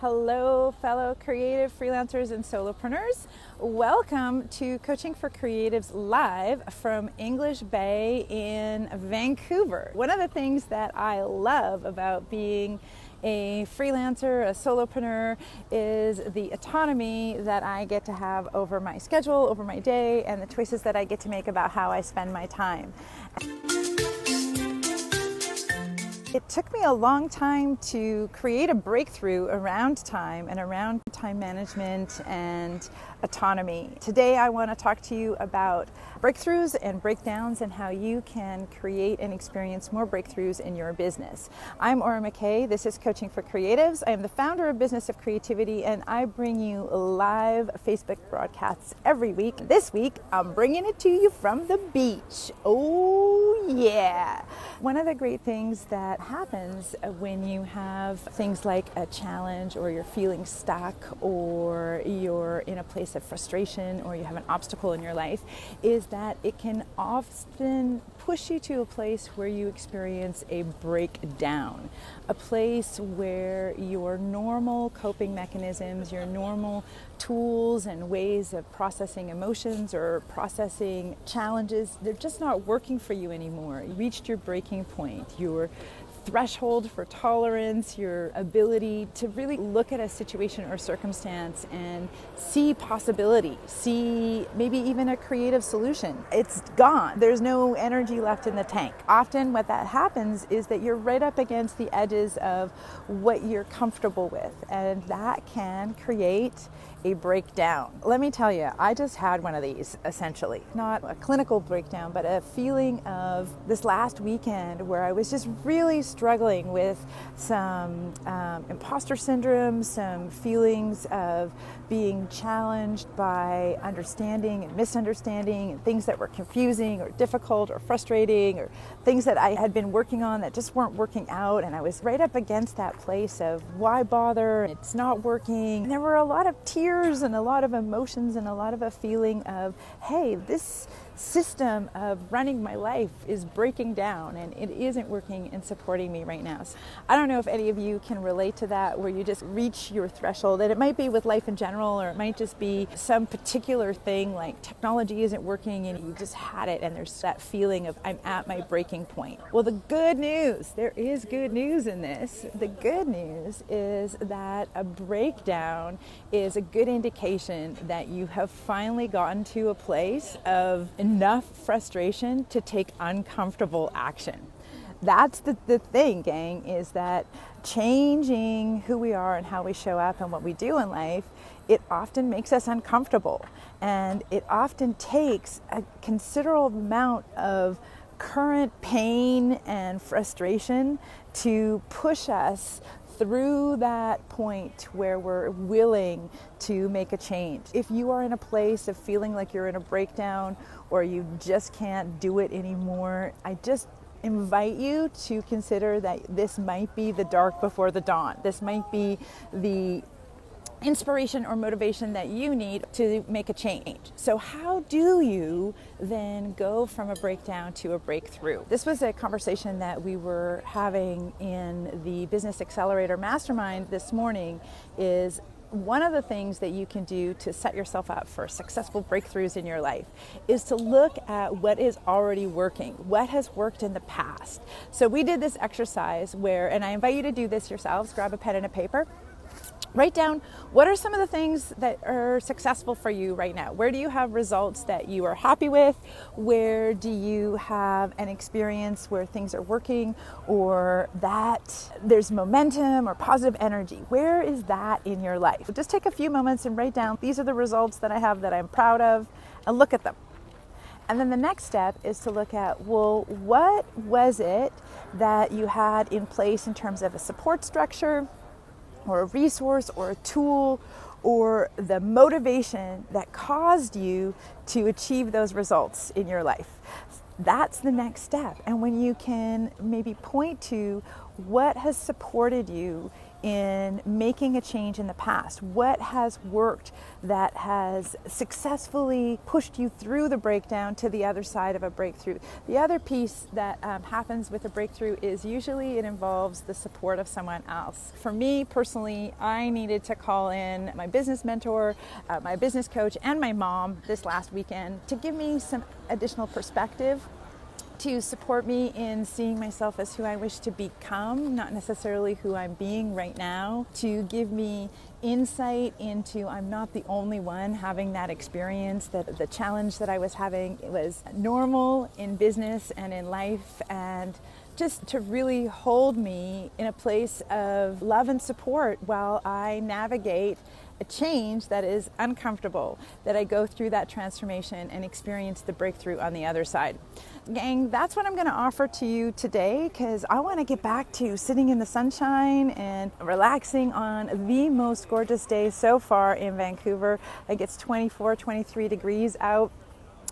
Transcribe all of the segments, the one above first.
Hello, fellow creative freelancers and solopreneurs. Welcome to Coaching for Creatives live from English Bay in Vancouver. One of the things that I love about being a freelancer, a solopreneur, is the autonomy that I get to have over my schedule, over my day, and the choices that I get to make about how I spend my time. It took me a long time to create a breakthrough around time and around time management and autonomy. Today I want to talk to you about breakthroughs and breakdowns and how you can create and experience more breakthroughs in your business. I'm McKay. This is Coaching for Creatives. I am the founder of Business of Creativity, and I bring you live Facebook broadcasts every week. This week I'm bringing it to you from the beach. Oh yeah! One of the great things that happens when you have things like a challenge, or you're feeling stuck, or you're in a place of frustration, or you have an obstacle in your life, is that it can often push you to a place where you experience a breakdown, a place where your normal coping mechanisms, your normal tools and ways of processing emotions or processing challenges, they're just not working for you anymore. You reached your breaking point, your threshold for tolerance, your ability to really look at a situation or circumstance and see possibility, see maybe even a creative solution. It's gone. There's no energy left in the tank. Often what that happens is that you're right up against the edges of what you're comfortable with, and that can create a breakdown. Let me tell you, I just had one of these, essentially. Not a clinical breakdown, but a feeling of this last weekend where I was just really struggling with some imposter syndrome, some feelings of being challenged by understanding and misunderstanding, and things that were confusing or difficult or frustrating, or things that I had been working on that just weren't working out. And I was right up against that place of why bother? It's not working. And there were a lot of tears and a lot of emotions and a lot of a feeling of, hey, this system of running my life is breaking down and it isn't working and supporting me right now. So I don't know if any of you can relate to that, where you just reach your threshold, and it might be with life in general, or it might just be some particular thing like technology isn't working and you just had it and there's that feeling of I'm at my breaking point. Well, the good news, there is good news in this. The good news is that a breakdown is a good indication that you have finally gotten to a place of enough frustration to take uncomfortable action. That's the thing, gang, is that changing who we are and how we show up and what we do in life, it often makes us uncomfortable. And it often takes a considerable amount of current pain and frustration to push us through that point where we're willing to make a change. If you are in a place of feeling like you're in a breakdown or you just can't do it anymore, I just invite you to consider that this might be the dark before the dawn. This might be the inspiration or motivation that you need to make a change. So how do you then go from a breakdown to a breakthrough? This was a conversation that we were having in the Business Accelerator Mastermind this morning. Is one of the things that you can do to set yourself up for successful breakthroughs in your life is to look at what is already working, what has worked in the past. So we did this exercise where, and I invite you to do this yourselves, grab a pen and a paper. Write down what are some of the things that are successful for you right now. Where do you have results that you are happy with? Where do you have an experience where things are working, or that there's momentum or positive energy? Where is that in your life? So just take a few moments and write down, these are the results that I have that I'm proud of, and look at them. And then the next step is to look at, well, what was it that you had in place in terms of a support structure, or a resource, or a tool, or the motivation that caused you to achieve those results in your life? That's the next step. And when you can maybe point to what has supported you in making a change in the past? What has worked that has successfully pushed you through the breakdown to the other side of a breakthrough? The other piece that happens with a breakthrough is usually it involves the support of someone else. For me personally, I needed to call in my business mentor, my business coach, and my mom this last weekend to give me some additional perspective, to support me in seeing myself as who I wish to become, not necessarily who I'm being right now, to give me insight into I'm not the only one having that experience, that the challenge that I was having was normal in business and in life, and just to really hold me in a place of love and support while I navigate a change that is uncomfortable, that I go through that transformation and experience the breakthrough on the other side. Gang, that's what I'm going to offer to you today, because I want to get back to sitting in the sunshine and relaxing on the most gorgeous day so far in Vancouver. I think it's 24, 23 degrees out.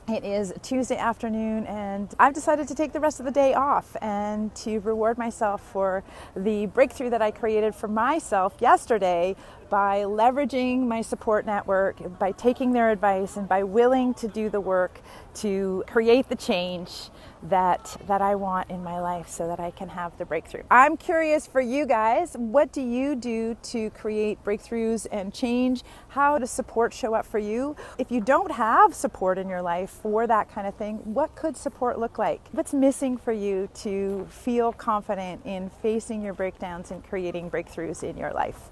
It is Tuesday afternoon, and I've decided to take the rest of the day off and to reward myself for the breakthrough that I created for myself yesterday by leveraging my support network, by taking their advice, and by willing to do the work to create the change that I want in my life so that I can have the breakthrough. I'm curious for you guys, what do you do to create breakthroughs and change? How does support show up for you? If you don't have support in your life for that kind of thing, what could support look like? What's missing for you to feel confident in facing your breakdowns and creating breakthroughs in your life?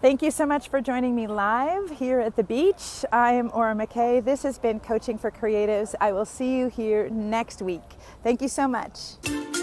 Thank you so much for joining me live here at the beach. I am McKay. This has been Coaching for Creatives. I will see you here next week. Thank you so much.